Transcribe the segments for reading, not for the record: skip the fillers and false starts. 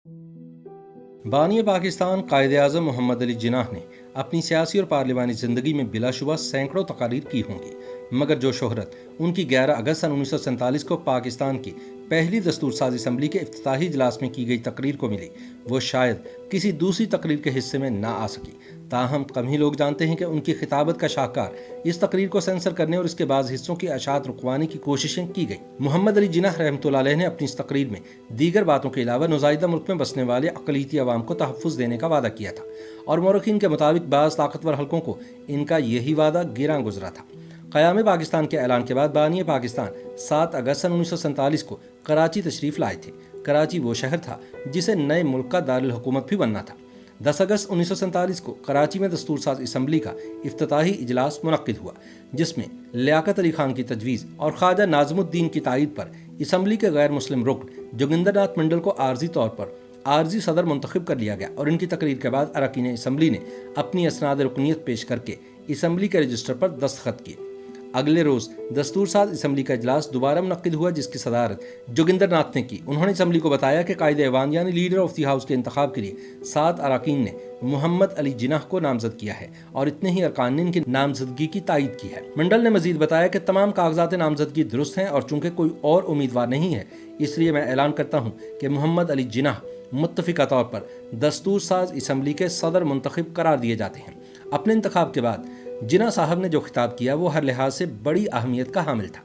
बानी पाकिस्तान कायद-ए-आज़म मोहम्मद अली जिन्नाह ने अपनी सियासी और पार्लिमानी ज़िंदगी में बिलाशुबा सैकड़ों तकारीर की होंगी, मगर जो शोहरत उनकी 11 अगस्त सन 1947 को पाकिस्तान की पहली दस्तूर साज असम्बली के इफ्तिताही इजलास में की गई तकरीर को मिली, वो शायद किसी दूसरी तकरीर के हिस्से में ना आ सकी। ताहम कम ही लोग जानते हैं कि उनकी खिताबत का शाहकार इस तकरीर को सेंसर करने और इसके बाद हिस्सों की अशात रुकवाने की कोशिशें की गई। मोहम्मद अली जिन्नाह रहमतुल्लाह अलैह ने अपनी इस तकरीर में दीगर बातों के अलावा नुज़ाइदा मुल्क में बसने वाले अक़लियती अवाम को तहफ़्फ़ुज़ देने का वादा किया था, और मौरख़ीन के मुताबिक बाज़ ताकतवर हलकों को इनका यही वादा गिरां गुजरा था। क़याम पाकिस्तान के ऐलान के बाद बानी पाकिस्तान 7 अगस्त सन 1947 को कराची तशरीफ़ लाए थे। कराची वो शहर था जिसे नए मुल्क का दारुल हुकूमत भी बनना था। 10 अगस्त 1947 को कराची में दस्तूर साज असम्बली का इफ्तिताही इजलास मुनक्किद हुआ, जिसमें लियाकत अली खान की तजवीज़ और ख्वाजा नाज़मुद्दीन की तायीद पर असम्बली के गैर मुस्लिम रुकन जोगिंदर नाथ मंडल को आर्जी तौर पर आर्जी सदर मुंतखब कर लिया गया, और इनकी तकरीर के बाद अरकान असम्बली ने अपनी असनाद रुकनीत पेश करके असम्बली के रजिस्टर पर दस्तखत किए। अगले रोज़ दस्तूर साज असम्बली का इजलास दोबारा मुनक्किद हुआ, जिसकी सदारत जोगिंदर नाथ ने की। उन्होंने असम्बली को बताया कि कायदे ऐवान यानी लीडर ऑफ द हाउस के इंतखाब के लिए 7 अरकान ने मोहम्मद अली जिन्नाह को नामजद किया है, और इतने ही अरकान ने इनकी नामजदगी की तायीद की है। मंडल ने मजीद बताया कि तमाम कागजात नामजदगी दुरुस्त हैं, और चूंकि कोई और उम्मीदवार नहीं है, इसलिए मैं ऐलान करता हूँ कि मोहम्मद अली जिन्नाह मुत्तफ़िका तौर पर दस्तूर साज असम्बली के सदर मुंतखब करार दिए जाते हैं। अपने इंतखाब के बाद जिन्नाह साहब ने जो खिताब किया वो हर लिहाज से बड़ी अहमियत का हामिल था।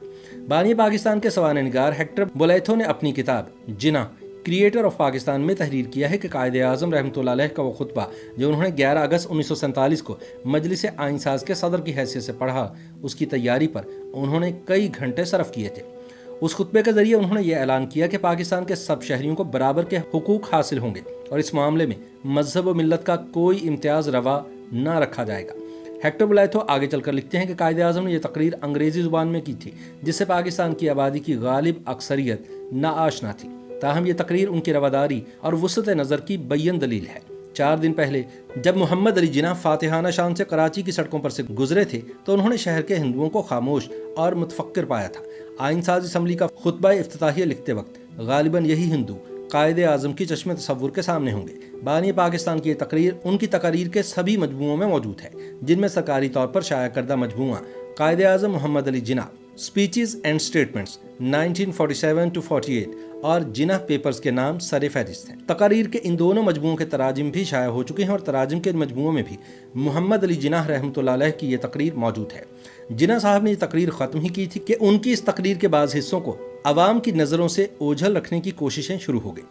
बानी पाकिस्तान के सवाननिगार हेक्टर बोलैथो ने अपनी किताब जिन्नाह क्रिएटर ऑफ पाकिस्तान में तहरीर किया है कि कायद-ए-आज़म रहमतुल्लाह अलैह का वो खुतबा जो उन्होंने 11 अगस्त 1947 को मजलिस आइन साज के सदर की हैसियत से पढ़ा, उसकी तैयारी पर उन्होंने कई घंटे सरफ किए थे। उस खुतबे के जरिए उन्होंने ये ऐलान किया कि पाकिस्तान के सब शहरियों को बराबर के हुकूक हासिल होंगे, और इस मामले में मजहब व मिल्लत का कोई इम्तियाज़ रवा न रखा जाएगा। हेक्टर बोलैथो आगे चलकर लिखते हैं कि कायद-ए-आज़म ने यह तकरीर अंग्रेज़ी ज़ुबान में की थी, जिससे पाकिस्तान की आबादी की गालिब अक्सरियत नाआशना थी। ताहम यह तकरीर उनकी रवादारी और वुसअत नज़र की बय्यन दलील है। 4 दिन पहले जब मोहम्मद अली जिन्नाह फातिहाना शान से कराची की सड़कों पर से गुजरे थे, तो उन्होंने शहर के हिंदुओं को खामोश और मुतफक्किर पाया था। आइन साज असम्बली का खुतबा इफ्तिताहिया लिखते वक्त गालिबन यही हिंदू कायद-ए-आज़म की चश्मे तसव्वुर के सामने होंगे। बानी पाकिस्तान की ये तकरीर उनकी तकारीर के सभी मजमुओं में मौजूद है, जिनमें सरकारी तौर पर शाया करदा मजमुआ Quaid-e-Azam Mohammad Ali Jinnah speeches and statements 1947 to 48 और जिन्नाह पेपर्स के नाम सरे फहरिस्त हैं। तकारीर के इन दोनों मजमुओं के तराजिम भी शाया हो चुके हैं, और तराजिम के मजमुओं में भी मोहम्मद अली जिन्नाह रहमतुल्लाह अलैह की ये तकरीर मौजूद है। जिन्नाह साहब ने ये तकरीर ख़त्म ही की थी कि उनकी इस तकरीर के बाद हिस्सों को अवाम की नज़रों से ओझल रखने की कोशिशें शुरू हो गई,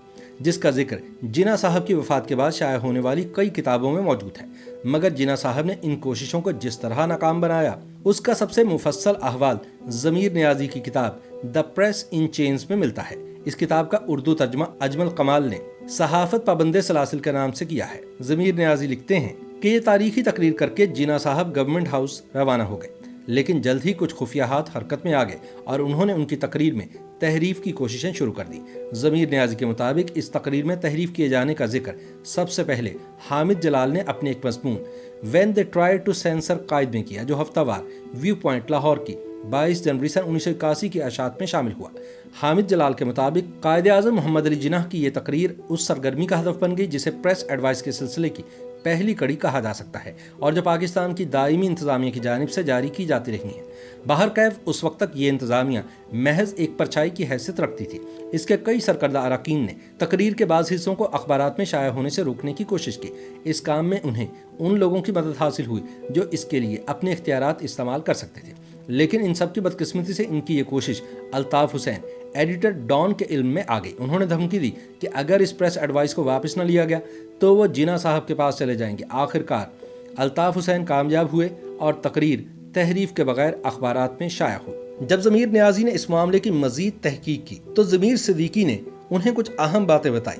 जिसका जिक्र जिन्नाह साहब की वफ़ात के बाद शाया होने वाली कई किताबों में मौजूद है। मगर जिन्नाह साहब ने इन कोशिशों को जिस तरह नाकाम बनाया, उसका सबसे मुफस्सल अहवाल ज़मीर नियाज़ी की किताब द प्रेस इन चेन्स में मिलता है। इस किताब का उर्दू तर्जमा अजमल कमाल ने सहाफ़त पाबंदे सलासिल के नाम से किया है। ज़मीर नियाज़ी लिखते हैं कि ये तारीखी तकरीर करके जिन्नाह साहब गवर्नमेंट हाउस रवाना हो गए, लेकिन जल्द ही कुछ खुफिया हाथ हरकत में आ गए और उन्होंने उनकी तकरीर में तहरीफ की कोशिशें शुरू कर दी। ज़मीर नियाज़ी के मुताबिक इस तकरीर में तहरीफ किए जाने का जिक्र सबसे पहले हामिद जलाल ने अपने एक मज़मून when they try to censor Quaid में किया, जो हफ्तावार व्यू पॉइंट लाहौर की 22 जनवरी सन 1981 की अशात में शामिल हुआ। हामिद जलाल के मुताबिक कायद-ए-आज़म मोहम्मद अली जिन्नाह की ये तकरीर उस सरगर्मी का हदफ बन गई जिसे प्रेस एडवाइस के सिलसिले की पहली कड़ी कहा जा सकता है, और जो पाकिस्तान की दायमी इंतज़ामिया की जानिब से जारी की जाती रही हैं। बाहर कैफ उस वक्त तक ये इंतज़ामिया महज एक परछाई की हैसियत रखती थी। इसके कई सरकर्दा अरकान ने तकरीर के बाद हिस्सों को अखबारात में शाया होने से रोकने की कोशिश की। इस काम में उन्हें उन लोगों की मदद हासिल हुई जो इसके लिए अपने इख्तियारात इस्तेमाल कर सकते थे, लेकिन इन सब की बदकिस्मती से इनकी ये कोशिश अल्ताफ़ हुसैन एडिटर डॉन के इल्म में आ गई। उन्होंने धमकी दी कि अगर इस प्रेस एडवाइस को वापस न लिया गया तो वो जिन्नाह साहब के पास चले जाएंगे। आखिरकार अल्ताफ़ हुसैन कामयाब हुए और तकरीर तहरीफ के बगैर अखबारात में शाया हुई। जब ज़मीर नियाज़ी ने इस मामले की मज़ीद तहकीक की तो ज़मीर सिद्दीकी ने उन्हें कुछ अहम बातें बताई,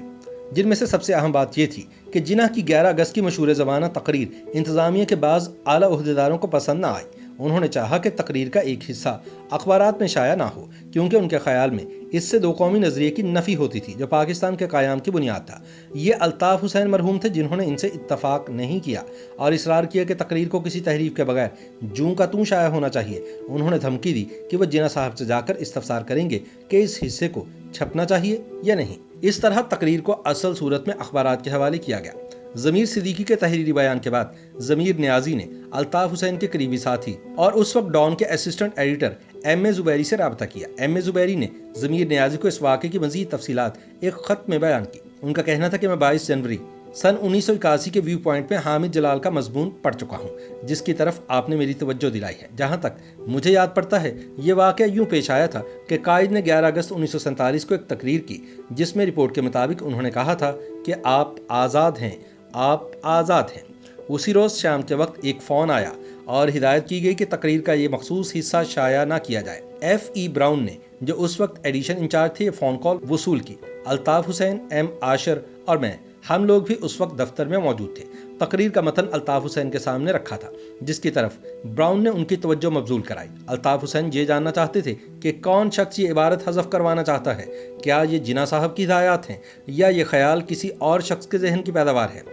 जिनमें से सबसे अहम बात यह थी कि जिन्नाह की 11 अगस्त की मशहूर ज़माना तकरीर इंतज़ामिया के बाज़ आला ओहदेदारों को पसंद न आई। उन्होंने चाहा कि तकरीर का एक हिस्सा अखबारात में शाया ना हो, क्योंकि उनके ख्याल में इससे दो कौमी नज़रिए की नफ़ी होती थी, जो पाकिस्तान के क़याम की बुनियाद था। ये अल्ताफ़ हुसैन मरहूम थे जिन्होंने इनसे इत्तफ़ाक़ नहीं किया और इसरार किया कि तकरीर को किसी तहरीफ के बगैर जूं का तूं शाया होना चाहिए। उन्होंने धमकी दी कि वह जिन्नाह साहब से जाकर इस्तफ़सार करेंगे कि इस हिस्से को छपना चाहिए या नहीं। इस तरह तकरीर को असल सूरत में अखबारात के हवाले किया गया। ज़मीर सिद्दीकी के तहरीरी बयान के बाद ज़मीर नियाज़ी ने अल्ताफ़ हुसैन के करीबी साथी और उस वक्त डॉन के assistant editor M A Zuberi से रब्ता किया। एम ए ज़ुबैरी ने ज़मीर नियाज़ी को इस वाक़े की मज़ीद तफसीलात एक ख़त में बयान की। उनका कहना था कि मैं 22 जनवरी सन 1981 के व्यू पॉइंट में हामिद जलाल का मज़मून पढ़ चुका हूँ, जिसकी तरफ आपने मेरी तवज्जो दिलाई है। जहाँ तक मुझे याद पड़ता है, ये वाक़या यूँ पेश आया था कि कायद ने 11 अगस्त 1947 को एक तकरीर की, जिसमें रिपोर्ट के मुताबिक उन्होंने कहा था कि आप आज़ाद हैं, आप आज़ाद हैं। उसी रोज़ शाम के वक्त एक फ़ोन आया और हिदायत की गई कि तकरीर का ये मखसूस हिस्सा शाया ना किया जाए। F.E. ब्राउन ने, जो उस वक्त एडिशन इंचार्ज थे, फ़ोन कॉल वसूल की। अल्ताफ़ हुसैन, M. आशर और मैं, हम लोग भी उस वक्त दफ्तर में मौजूद थे। तकरीर का मतन अल्ताफ़ हुसैन के सामने रखा था, जिसकी तरफ ब्राउन ने उनकी तवज्जो मबजूल कराई। अल्ताफ़ हुसैन ये जानना चाहते थे कि कौन शख्स ये इबारत हज़फ करवाना चाहता है, क्या ये जिना साहब की हिदायत हैं या ये ख्याल किसी और शख्स के जहन की पैदावार है।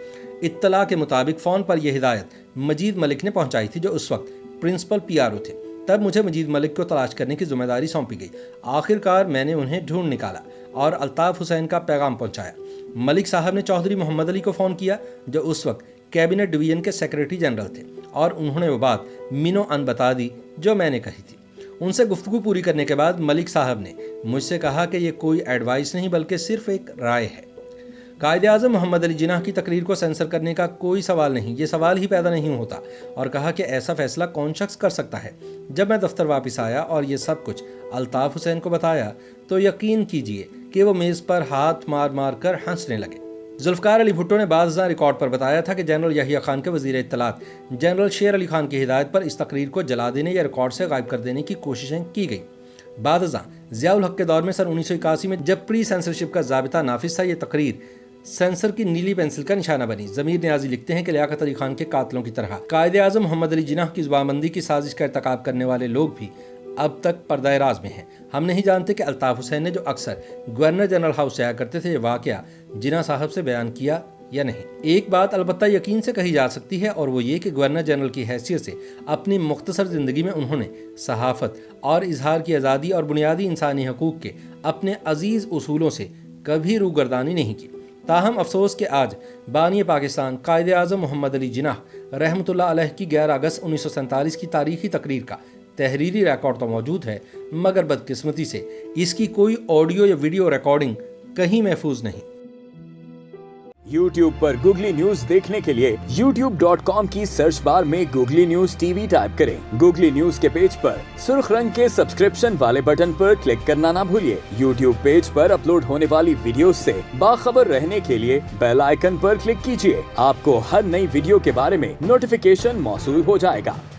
इत्तला के मुताबिक फ़ोन पर यह हिदायत मजीद मलिक ने पहुँचाई थी, जो उस वक्त प्रिंसिपल PRO थे। तब मुझे मजीद मलिक को तलाश करने की जिम्मेदारी सौंपी गई। आखिरकार मैंने उन्हें ढूंढ निकाला और अल्ताफ़ हुसैन का पैगाम पहुंचाया। मलिक साहब ने चौधरी मोहम्मद अली को फ़ोन किया, जो उस वक्त कैबिनेट डिवीज़न के सेक्रेटरी जनरल थे, और उन्होंने वो बात मिनो अन बता दी जो मैंने कही थी। उनसे गुफ्तगू पूरी करने के बाद मलिक साहब ने मुझसे कहा कि ये कोई एडवाइस नहीं बल्कि सिर्फ एक राय है। कायद-ए-आज़म मोहम्मद अली जिन्नाह की तकरीर को सेंसर करने का कोई सवाल नहीं, ये सवाल ही पैदा नहीं होता, और कहा कि ऐसा फैसला कौन शख्स कर सकता है। जब मैं दफ्तर वापस आया और ये सब कुछ अल्ताफ़ हुसैन को बताया तो यकीन कीजिए कि वो मेज़ पर हाथ मार मार कर हंसने लगे। जुल्फ़िकार अली भुट्टो ने बाज़ रिकॉर्ड पर बताया था कि जनरल यहिया खान के वज़ीर इत्तलात जनरल शेर अली खान की हिदायत पर इस तकरीर को जला देने या रिकॉर्ड से गायब कर देने की कोशिशें की गई। बादज़ां ज़िया-उल हक़ के दौर में सन 1981 में जब प्री सेंसरशिप का ज़ाबिता नाफिज था, ये तकरीर सेंसर की नीली पेंसिल का निशाना बनी। ज़मीर नियाज़ी लिखते हैं कि लियाकत अली खान के कातलों की तरह कायद-ए-आज़म मोहम्मद अली जिन्नाह की ज़ुबानबंदी की साजिश का इर्तिकाब करने वाले लोग भी अब तक पर्दाए राज में हैं। हम नहीं जानते कि अल्ताफ़ हुसैन ने, जो अक्सर गवर्नर जनरल हाउस जाया करते थे, ये वाक़या जिन्नाह साहब से बयान किया या नहीं। एक बात अलबत्ता यकीन से कही जा सकती है, और वो ये कि गवर्नर जनरल की हैसियत से अपनी मुख्तसर ज़िंदगी में उन्होंने सहाफ़त और इजहार की आज़ादी और बुनियादी इंसानी हकूक़ के अपने अजीज़ उसूलों से कभी रूगर्दानी नहीं की। ताहम अफसोस कि आज बानी पाकिस्तान कायद-ए-आज़म मोहम्मद अली जिन्नाह रहमतुल्लाह अलैह की 11 अगस्त 1947 की तारीखी तकरीर का तहरीरी रिकॉर्ड तो मौजूद है, मगर बदकिस्मती से इसकी कोई ऑडियो या वीडियो रिकॉर्डिंग कहीं महफूज नहीं। YouTube पर गूगली न्यूज देखने के लिए youtube.com की सर्च बार में गूगली न्यूज TV टाइप करें। गूगली न्यूज के पेज पर सुर्ख रंग के सब्सक्रिप्शन वाले बटन पर क्लिक करना ना भूलिए। YouTube पेज पर अपलोड होने वाली वीडियोस से बाखबर रहने के लिए बेल आइकन पर क्लिक कीजिए। आपको हर नई वीडियो के बारे में नोटिफिकेशन मौसूल हो जाएगा।